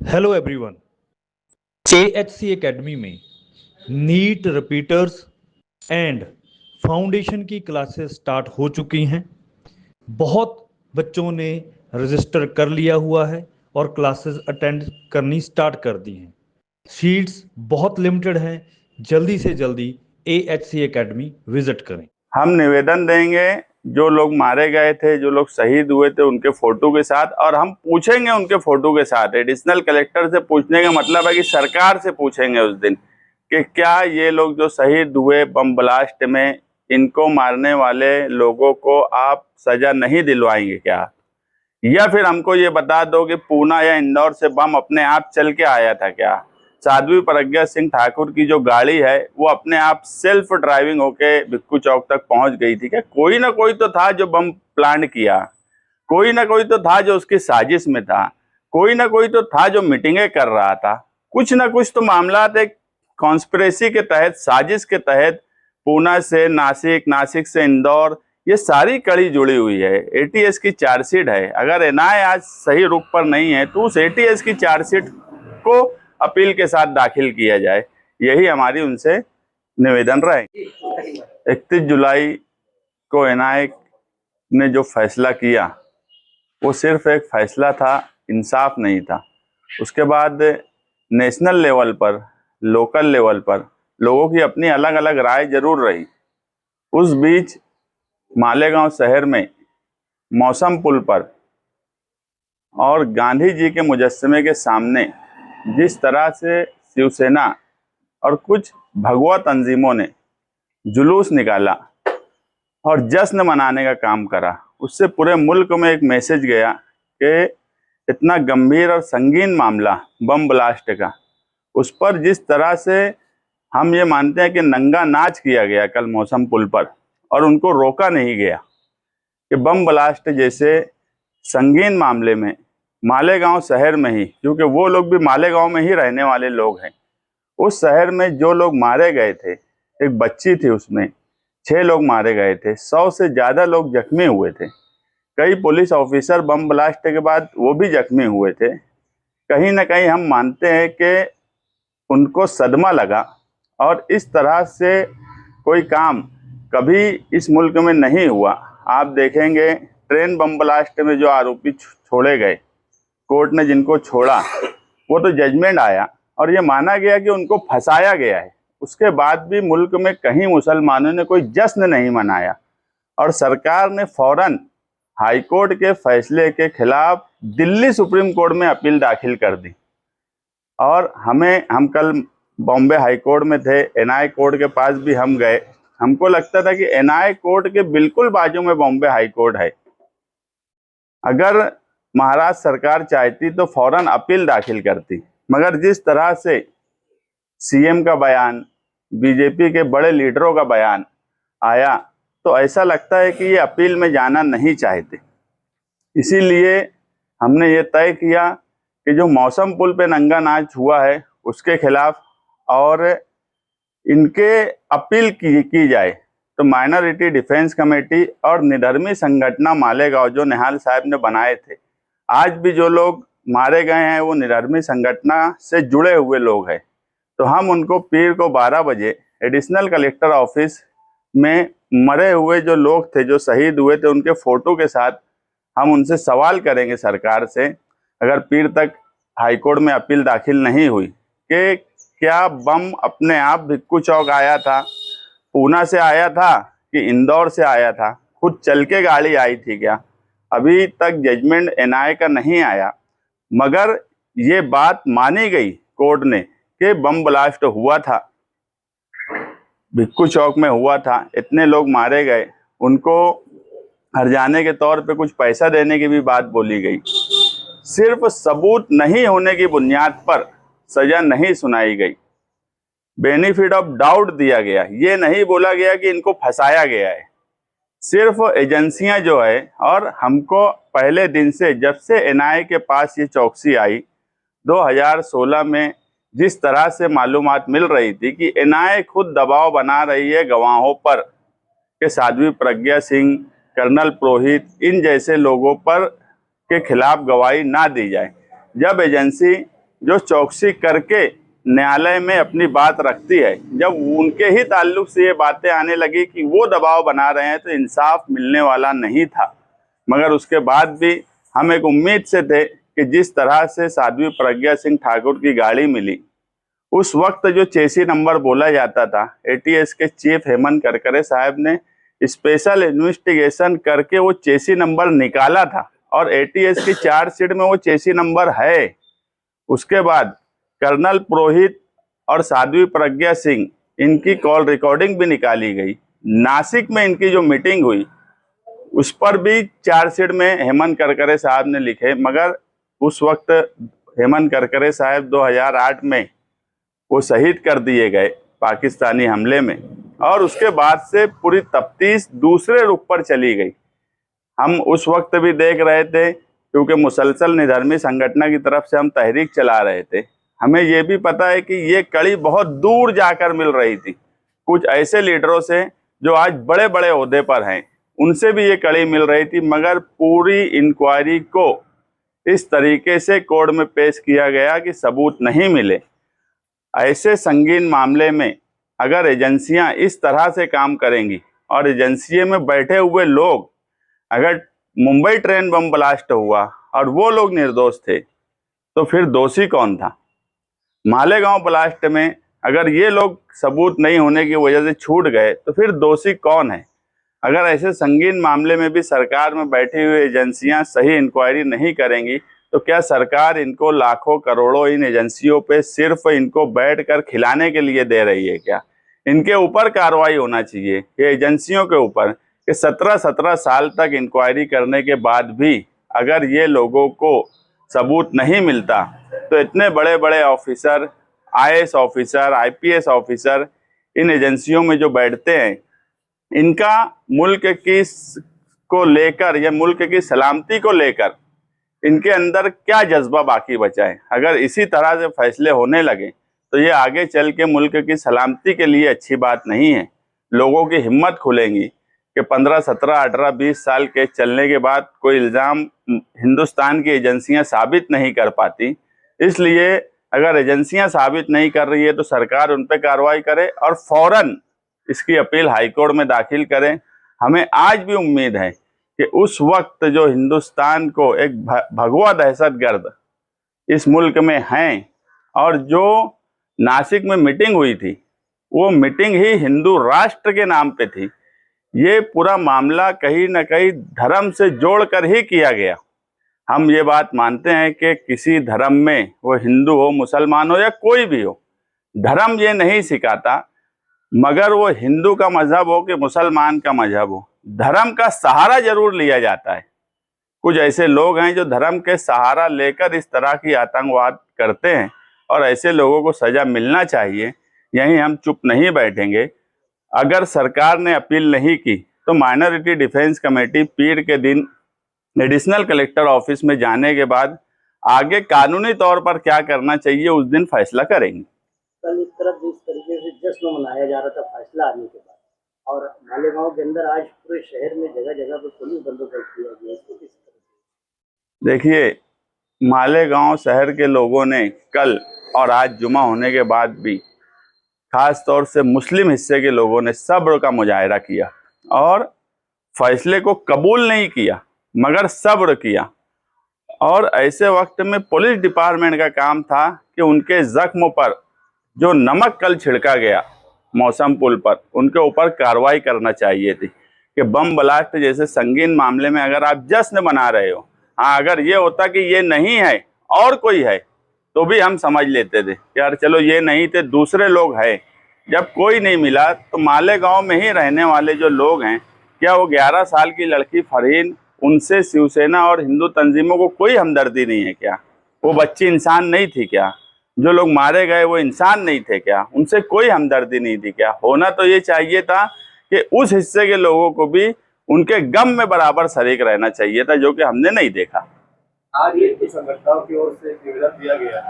Hello everyone. AHC academy में NEET repeaters and foundation की classes start हो चुकी हैं। बहुत बच्चों ने रजिस्टर कर लिया हुआ है और क्लासेस अटेंड करनी स्टार्ट कर दी हैं। सीट्स बहुत लिमिटेड हैं। जल्दी से जल्दी AHC एकेडमी विजिट करें। हम निवेदन देंगे जो लोग मारे गए थे, जो लोग शहीद हुए थे, उनके फोटो के साथ, और हम पूछेंगे उनके फोटो के साथ। एडिशनल कलेक्टर से पूछने का मतलब है कि सरकार से पूछेंगे उस दिन कि क्या ये लोग जो शहीद हुए बम ब्लास्ट में, इनको मारने वाले लोगों को आप सजा नहीं दिलवाएंगे क्या? या फिर हमको ये बता दो कि पूना या इंदौर से बम अपने आप चल के आया था क्या? साध्वी प्रज्ञा सिंह ठाकुर की जो गाड़ी है वो अपने आप सेल्फ ड्राइविंग होके भिक्खू चौक तक पहुंच गई थी क्या? कोई ना कोई तो था जो बम प्लान किया, कोई ना कोई तो था जो उसकी साजिश में था, कोई ना कोई तो था जो मीटिंगें कर रहा था। कुछ ना कुछ तो मामला एक कॉन्स्पिरेसी के तहत, साजिश के तहत पूना से नासिक, नासिक से इंदौर, ये सारी कड़ी जुड़ी हुई है। ATS की चार्जशीट है। अगर NIA आज सही रुख पर नहीं है तो उस ATS की चार्जशीट को अपील के साथ दाखिल किया जाए, यही हमारी उनसे निवेदन रहेगी। 31 जुलाई को NIA ने जो फैसला किया वो सिर्फ एक फैसला था, इंसाफ नहीं था। उसके बाद नेशनल लेवल पर, लोकल लेवल पर लोगों की अपनी अलग अलग राय जरूर रही। उस बीच मालेगांव शहर में मौसम पुल पर और गांधी जी के मुजस्समे के सामने जिस तरह से शिवसेना और कुछ भगवा तंजीमों ने जुलूस निकाला और जश्न मनाने का काम करा, उससे पूरे मुल्क में एक मैसेज गया कि इतना गंभीर और संगीन मामला बम ब्लास्ट का, उस पर जिस तरह से हम ये मानते हैं कि नंगा नाच किया गया कल मौसम पुल पर और उनको रोका नहीं गया, कि बम ब्लास्ट जैसे संगीन मामले में मालेगांव शहर में ही, क्योंकि वो लोग भी मालेगांव में ही रहने वाले लोग हैं, उस शहर में जो लोग मारे गए थे, एक बच्ची थी, उसमें 6 लोग मारे गए थे, 100 से ज़्यादा लोग जख्मी हुए थे। कई पुलिस ऑफिसर बम ब्लास्ट के बाद वो भी जख्मी हुए थे। कहीं ना कहीं हम मानते हैं कि उनको सदमा लगा और इस तरह से कोई काम कभी इस मुल्क में नहीं हुआ। आप देखेंगे ट्रेन बम ब्लास्ट में जो आरोपी छोड़े गए, कोर्ट ने जिनको छोड़ा, वो तो जजमेंट आया और ये माना गया कि उनको फंसाया गया है। उसके बाद भी मुल्क में कहीं मुसलमानों ने कोई जश्न नहीं मनाया और सरकार ने फौरन हाईकोर्ट के फैसले के खिलाफ दिल्ली सुप्रीम कोर्ट में अपील दाखिल कर दी। और हम कल बॉम्बे हाई कोर्ट में थे, NIA कोर्ट के पास भी हम गए। हमको लगता था कि NIA कोर्ट के बिल्कुल बाजू में बॉम्बे हाई कोर्ट है। अगर महाराष्ट्र सरकार चाहती तो फौरन अपील दाखिल करती, मगर जिस तरह से CM का बयान, BJP के बड़े लीडरों का बयान आया, तो ऐसा लगता है कि ये अपील में जाना नहीं चाहते। इसीलिए हमने ये तय किया कि जो मौसम पुल पे नंगा नाच हुआ है उसके खिलाफ और इनके अपील की जाए। तो माइनॉरिटी डिफेंस कमेटी और निधर्मी संगठन मालेगांव जो निहाल साहब ने बनाए थे, आज भी जो लोग मारे गए हैं वो निधर्मी संगठन से जुड़े हुए लोग हैं। तो हम उनको पीर को 12 बजे एडिशनल कलेक्टर ऑफिस में मरे हुए जो लोग थे, जो शहीद हुए थे, उनके फोटो के साथ हम उनसे सवाल करेंगे सरकार से, अगर पीर तक हाईकोर्ट में अपील दाखिल नहीं हुई, कि क्या बम अपने आप भिक्खू चौक आया था, पूना से आया था कि इंदौर से आया था, खुद चल के गाड़ी आई थी क्या? अभी तक जजमेंट NIA का नहीं आया, मगर ये बात मानी गई कोर्ट ने कि बम ब्लास्ट हुआ था, भिक्खू चौक में हुआ था, इतने लोग मारे गए, उनको हर्जाने के तौर पे कुछ पैसा देने की भी बात बोली गई। सिर्फ सबूत नहीं होने की बुनियाद पर सजा नहीं सुनाई गई, बेनिफिट ऑफ डाउट दिया गया। ये नहीं बोला गया कि इनको फंसाया गया है। सिर्फ एजेंसियां जो है, और हमको पहले दिन से, जब से NIA के पास ये चौकसी आई 2016 में, जिस तरह से मालूमात मिल रही थी कि NIA खुद दबाव बना रही है गवाहों पर कि साध्वी प्रज्ञा सिंह, कर्नल पुरोहित, इन जैसे लोगों पर के खिलाफ गवाही ना दी जाए। जब एजेंसी जो चौकसी करके न्यायालय में अपनी बात रखती है। जब उनके ही ताल्लुक से ये बातें आने लगी कि वो दबाव बना रहे हैं, तो इंसाफ मिलने वाला नहीं था। मगर उसके बाद भी हम एक उम्मीद से थे कि जिस तरह से साध्वी प्रज्ञा सिंह ठाकुर की गाड़ी मिली, उस वक्त जो चेसी नंबर बोला जाता था, एटीएस के चीफ हेमंत करकरे साहब ने स्पेशल इन्वेस्टिगेशन करके वो चेसी नंबर निकाला था और एटीएस की चार्जशीट में वो चेसी नंबर है। उसके बाद कर्नल पुरोहित और साध्वी प्रज्ञा सिंह, इनकी कॉल रिकॉर्डिंग भी निकाली गई। नासिक में इनकी जो मीटिंग हुई उस पर भी चार्जशीट में हेमंत करकरे साहब ने लिखे, मगर उस वक्त हेमंत करकरे साहब 2008 में वो शहीद कर दिए गए पाकिस्तानी हमले में, और उसके बाद से पूरी तफ्तीश दूसरे रुख पर चली गई। हम उस वक्त भी देख रहे थे, क्योंकि मुसलसल निधर्मी संगठन की तरफ से हम तहरीक चला रहे थे। हमें ये भी पता है कि ये कड़ी बहुत दूर जाकर मिल रही थी। कुछ ऐसे लीडरों से जो आज बड़े बड़े ओहदे पर हैं, उनसे भी ये कड़ी मिल रही थी, मगर पूरी इंक्वायरी को इस तरीके से कोर्ट में पेश किया गया कि सबूत नहीं मिले। ऐसे संगीन मामले में अगर एजेंसियां इस तरह से काम करेंगी और एजेंसी में बैठे हुए लोग, अगर मुंबई ट्रेन बम ब्लास्ट हुआ और वो लोग निर्दोष थे, तो फिर दोषी कौन था? मालेगांव ब्लास्ट में अगर ये लोग सबूत नहीं होने की वजह से छूट गए, तो फिर दोषी कौन है? अगर ऐसे संगीन मामले में भी सरकार में बैठी हुई एजेंसियां सही इंक्वायरी नहीं करेंगी, तो क्या सरकार इनको लाखों करोड़ों इन एजेंसियों पे सिर्फ इनको बैठकर खिलाने के लिए दे रही है क्या? इनके ऊपर कार्रवाई होना चाहिए, ये एजेंसियों के ऊपर, कि 17-17 साल तक इंक्वायरी करने के बाद भी अगर ये लोगों को सबूत नहीं मिलता, तो इतने बड़े बड़े officer, IAS officer, IPS officer in एजेंसियों में जो बैठते हैं, इनका मुल्क की को लेकर या मुल्क की सलामती को लेकर इनके अंदर क्या जज्बा बाकी बचा है? अगर इसी तरह से फैसले होने लगे, तो ये आगे चल के मुल्क की सलामती के लिए अच्छी बात नहीं है। लोगों की हिम्मत खुलेंगी कि 15, 17, 18, 20 साल के चलने के बाद कोई इल्ज़ाम हिंदुस्तान की एजेंसियां साबित नहीं कर पाती। इसलिए अगर एजेंसियां साबित नहीं कर रही है, तो सरकार उन पर कार्रवाई करे और फौरन इसकी अपील हाईकोर्ट में दाखिल करें। हमें आज भी उम्मीद है कि उस वक्त जो हिंदुस्तान को एक भगवा दहशतगर्द इस मुल्क में हैं, और जो नासिक में मीटिंग हुई थी, वो मीटिंग ही हिंदू राष्ट्र के नाम पे थी। ये पूरा मामला कहीं ना कहीं धर्म से जोड़कर ही किया गया। हम ये बात मानते हैं कि किसी धर्म में, वो हिंदू हो, मुसलमान हो या कोई भी हो, धर्म ये नहीं सिखाता, मगर वो हिंदू का मजहब हो कि मुसलमान का मजहब हो, धर्म का सहारा जरूर लिया जाता है। कुछ ऐसे लोग हैं जो धर्म के सहारा लेकर इस तरह की आतंकवाद करते हैं, और ऐसे लोगों को सजा मिलना चाहिए। यहीं हम चुप नहीं बैठेंगे। अगर सरकार ने अपील नहीं की, तो माइनॉरिटी डिफेंस कमेटी पीर के दिन एडिशनल कलेक्टर ऑफिस में जाने के बाद आगे कानूनी तौर पर क्या करना चाहिए, उस दिन फैसला करेंगे। कल इस तरफ जिस तरीके से जश्न मनाया जा रहा था फैसला आने के बाद, और मालेगांव के अंदर आज पूरे शहर में जगह जगह पर पुलिस बंदोबस्त किया गया, इसको किस तरह? देखिए, मालेगांव शहर के लोगों ने कल और आज जुमा होने के बाद भी, खास तौर से मुस्लिम हिस्से के लोगों ने सब्र का मुजाहिरा किया और फैसले को कबूल नहीं किया, मगर सब्र किया। और ऐसे वक्त में पुलिस डिपार्टमेंट का काम था कि उनके जख्म पर जो नमक कल छिड़का गया मौसम पुल पर, उनके ऊपर कार्रवाई करना चाहिए थी। कि बम ब्लास्ट जैसे संगीन मामले में अगर आप जश्न मना रहे हो, हाँ, अगर ये होता कि ये नहीं है और कोई है, तो भी हम समझ लेते थे यार चलो ये नहीं थे, दूसरे लोग हैं। जब कोई नहीं मिला, तो मालेगांव में ही रहने वाले जो लोग हैं, क्या वो 11 साल की लड़की फरहीन, उनसे शिवसेना और हिंदू तंजीमों को कोई हमदर्दी नहीं है क्या? वो बच्ची इंसान नहीं थी क्या? जो लोग मारे गए वो इंसान नहीं थे क्या? उनसे कोई हमदर्दी नहीं थी क्या? होना तो ये चाहिए था कि उस हिस्से के लोगों को भी उनके गम में बराबर शरीक रहना चाहिए था, जो कि हमने नहीं देखा। आज ये संगठनों की ओर से निवेदन दिया गया,